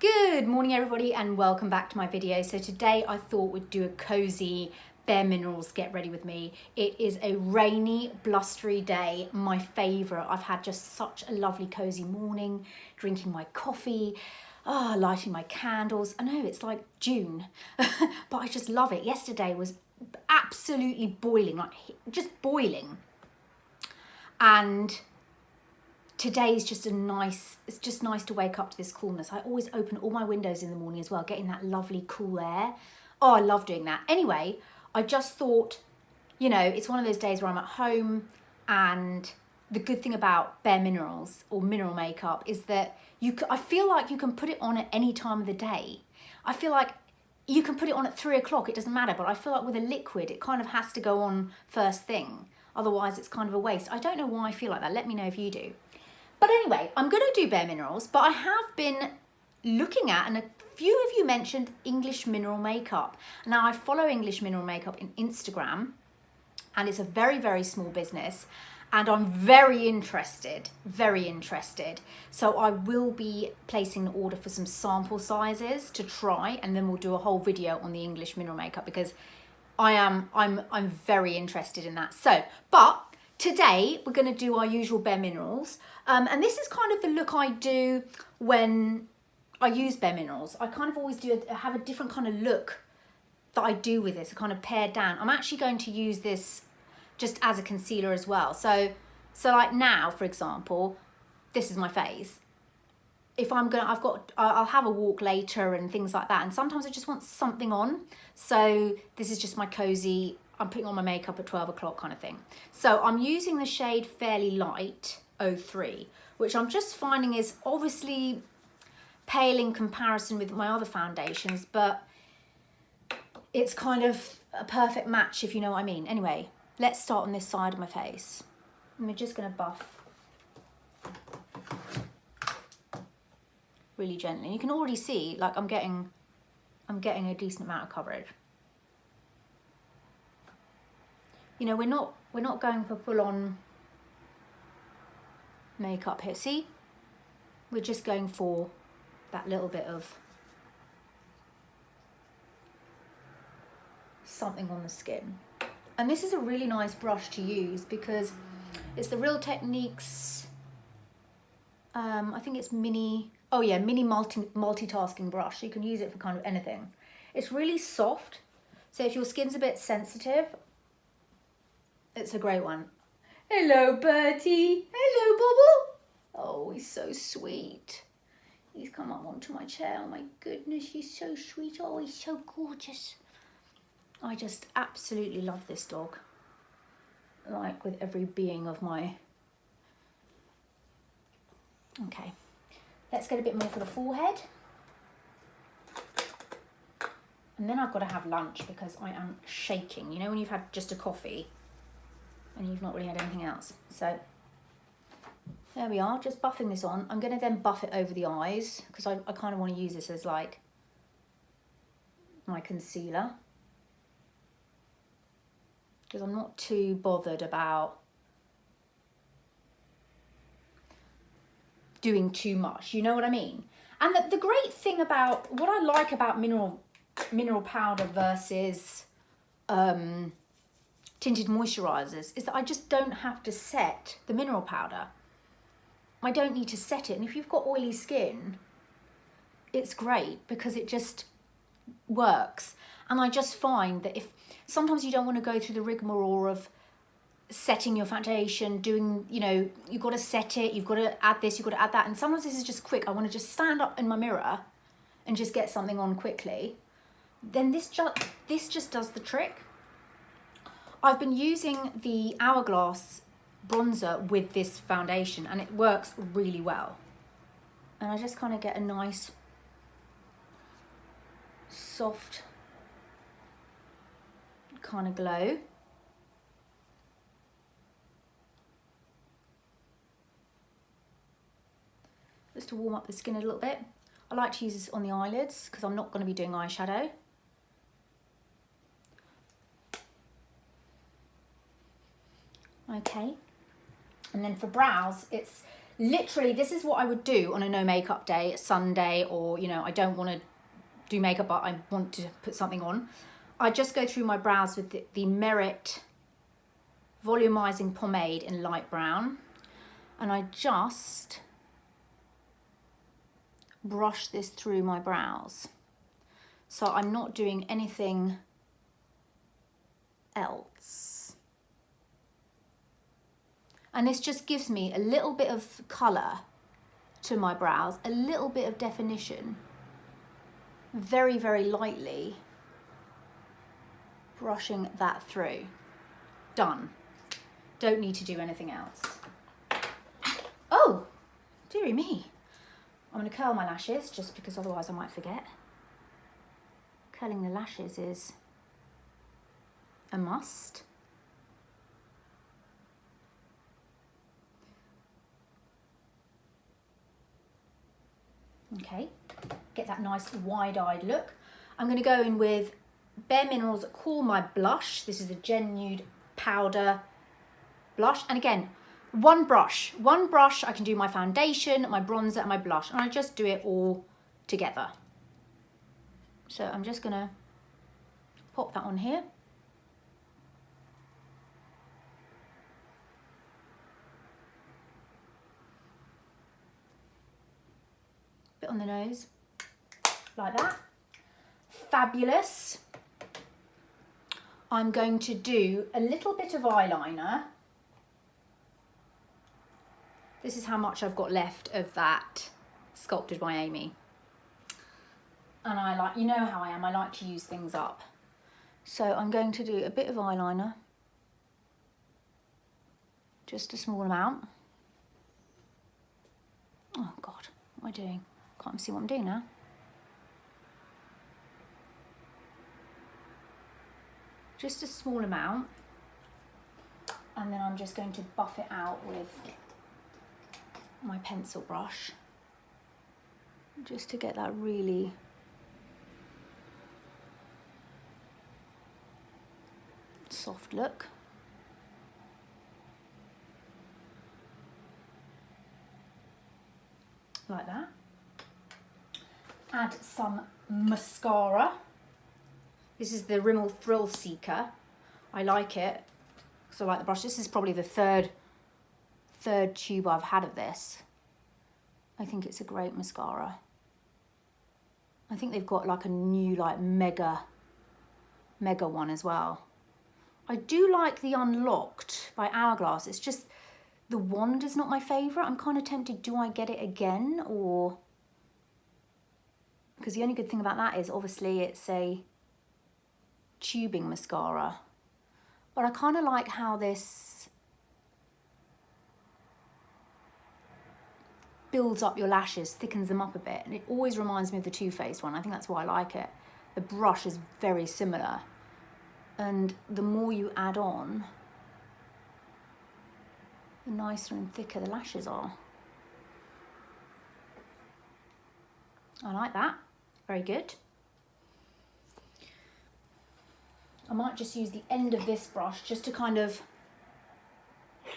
Good morning everybody and welcome back to my video. So today I thought we'd do a cozy BareMinerals get ready with me. It is a rainy, blustery day, my favourite. I've had just such a lovely cozy morning, drinking my coffee, lighting my candles. I know it's like June, but I just love it. Yesterday was absolutely boiling, like just boiling. And today is just it's just nice to wake up to this coolness. I always open all my windows in the morning as well, getting that lovely cool air. Oh, I love doing that. Anyway, I just thought, you know, it's one of those days where I'm at home, and the good thing about BareMinerals or mineral makeup is that I feel like you can put it on at any time of the day. I feel like you can put it on at 3 o'clock, it doesn't matter, but I feel like with a liquid, it kind of has to go on first thing. Otherwise, it's kind of a waste. I don't know why I feel like that. Let me know if you do. But anyway, I'm going to do BareMinerals, but I have been looking at, and a few of you mentioned English mineral makeup. Now, I follow English mineral makeup in Instagram, and it's a very, very small business, and I'm very interested. So I will be placing an order for some sample sizes to try, and then we'll do a whole video on the English mineral makeup because I'm very interested in that. So, but today we're going to do our usual BareMinerals, and this is kind of the look I do when I use BareMinerals. I kind of always have a different kind of look that I do with this, a kind of pared down. I'm actually going to use this just as a concealer as well. So like now, for example, this is my face. If I'll have a walk later and things like that, and sometimes I just want something on. So this is just my cozy, I'm putting on my makeup at 12 o'clock kind of thing. So I'm using the shade Fairly Light 03, which I'm just finding is obviously pale in comparison with my other foundations, but it's kind of a perfect match, if you know what I mean. Anyway, let's start on this side of my face. And we're just going to buff really gently. You can already see, like, I'm getting a decent amount of coverage. You know, we're not going for full-on makeup here. See, we're just going for that little bit of something on the skin. And this is a really nice brush to use because it's the Real Techniques. I think it's mini multitasking brush. So you can use it for kind of anything. It's really soft. So if your skin's a bit sensitive, it's a great one. Hello, Bertie. Hello, Bubble. Oh, he's so sweet. He's come up onto my chair. Oh my goodness, he's so sweet. Oh, he's so gorgeous. I just absolutely love this dog. Like with every being of my... Okay, let's get a bit more for the forehead. And then I've got to have lunch because I am shaking. You know when you've had just a coffee and you've not really had anything else. So there we are, just buffing this on. I'm going to then buff it over the eyes because I kind of want to use this as like my concealer. Because I'm not too bothered about doing too much, you know what I mean? And the great thing about, what I like about mineral powder versus tinted moisturizers is that I just don't have to set the mineral powder. I don't need to set it. And if you've got oily skin, it's great because it just works. And I just find that if sometimes you don't want to go through the rigmarole of setting your foundation, doing, you know, you've got to set it, you've got to add this, you've got to add that. And sometimes this is just quick. I want to just stand up in my mirror and just get something on quickly. Then this just does the trick. I've been using the Hourglass bronzer with this foundation and it works really well. And I just kind of get a nice soft kind of glow. Just to warm up the skin a little bit. I like to use this on the eyelids because I'm not going to be doing eyeshadow. Okay, and then for brows, it's Literally, this is what I would do on a no makeup day, a Sunday, or, you know, I don't want to do makeup, but I want to put something on. I just go through my brows with the Merit Volumizing Pomade in light brown. And I just brush this through my brows. So I'm not doing anything else. And this just gives me a little bit of colour to my brows, a little bit of definition. Very, very lightly brushing that through. Done. Don't need to do anything else. Oh, dearie me. I'm going to curl my lashes just because otherwise I might forget. Curling the lashes is a must. Okay, get that nice wide-eyed look. I'm going to go in with BareMinerals Call My Blush. This is the Gen Nude Powder Blush. And again, one brush. I can do my foundation, my bronzer, and my blush. And I just do it all together. So I'm just going to pop that on here. Bit on the nose, like that. Fabulous. I'm going to do a little bit of eyeliner. This is how much I've got left of that Sculpted by Aimee. And I like, you know how I am, I like to use things up. So I'm going to do a bit of eyeliner. Just a small amount. Oh God, what am I doing? Can't even see what I'm doing now. Just a small amount. And then I'm just going to buff it out with my pencil brush. Just to get that really soft look. Like that. Add some mascara. This is the Rimmel Thrill Seeker. I like it because I like the brush. This is probably the third tube I've had of this. I think it's a great mascara. I think they've got like a new like mega one as well. I do like the Unlocked by Hourglass. It's just the wand is not my favourite. I'm kind of tempted, do I get it again? Or, because the only good thing about that is obviously it's a tubing mascara. But I kind of like how this builds up your lashes, thickens them up a bit. And it always reminds me of the Too Faced one. I think that's why I like it. The brush is very similar. And the more you add on, the nicer and thicker the lashes are. I like that. Very good. I might just use the end of this brush just to kind of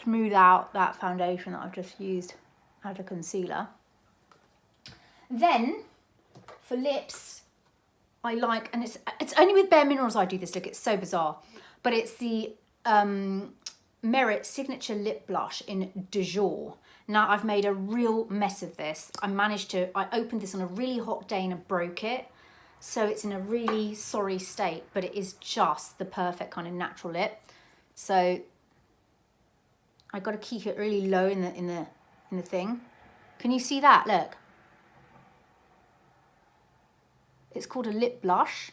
smooth out that foundation that I've just used as a concealer. Then for lips, I like, and it's only with BareMinerals I do this look, it's so bizarre, but it's the Merit Signature Lip Blush in Jour. Now I've made a real mess of this. I opened this on a really hot day and I broke it. So it's in a really sorry state, but it is just the perfect kind of natural lip. So I got to keep it really low in the thing. Can you see that? Look. It's called a lip blush.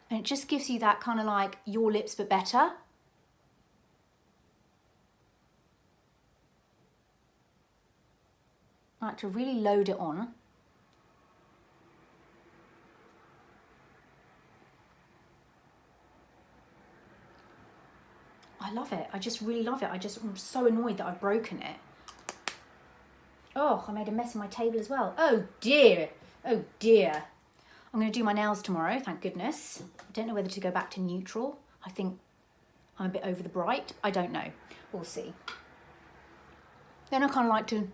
And it just gives you that kind of like your lips but better. I like to really load it on. I love it. I just really love it. I'm so annoyed that I've broken it. Oh, I made a mess of my table as well. Oh dear. Oh dear. I'm going to do my nails tomorrow, thank goodness. I don't know whether to go back to neutral. I think I'm a bit over the bright. I don't know. We'll see. Then I kind of like to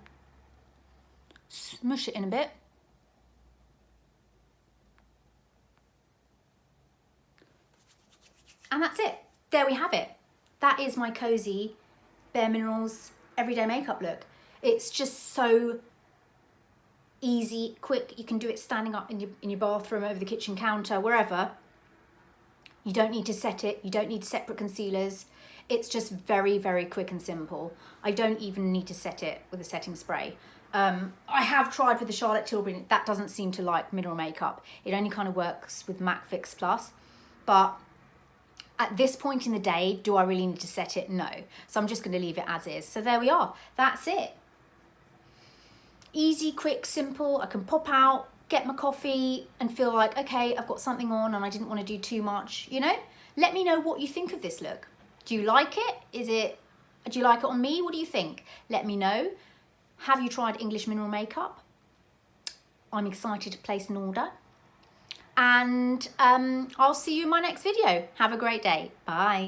smush it in a bit. And that's it. There we have it. That is my Cosy BareMinerals everyday makeup look. It's just so easy, quick. You can do it standing up in your bathroom, over the kitchen counter, wherever. You don't need to set it. You don't need separate concealers. It's just very, very quick and simple. I don't even need to set it with a setting spray. I have tried with the Charlotte Tilbury. That doesn't seem to like mineral makeup. It only kind of works with MAC Fix Plus. But at this point in the day, do I really need to set it? No. So I'm just going to leave it as is. So there we are. That's it. Easy, quick, simple. I can pop out, get my coffee and feel like, okay, I've got something on and I didn't want to do too much, you know? Let me know what you think of this look. Do you like it? Do you like it on me? What do you think? Let me know. Have you tried English mineral makeup? I'm excited to place an order. And I'll see you in my next video. Have a great day. Bye.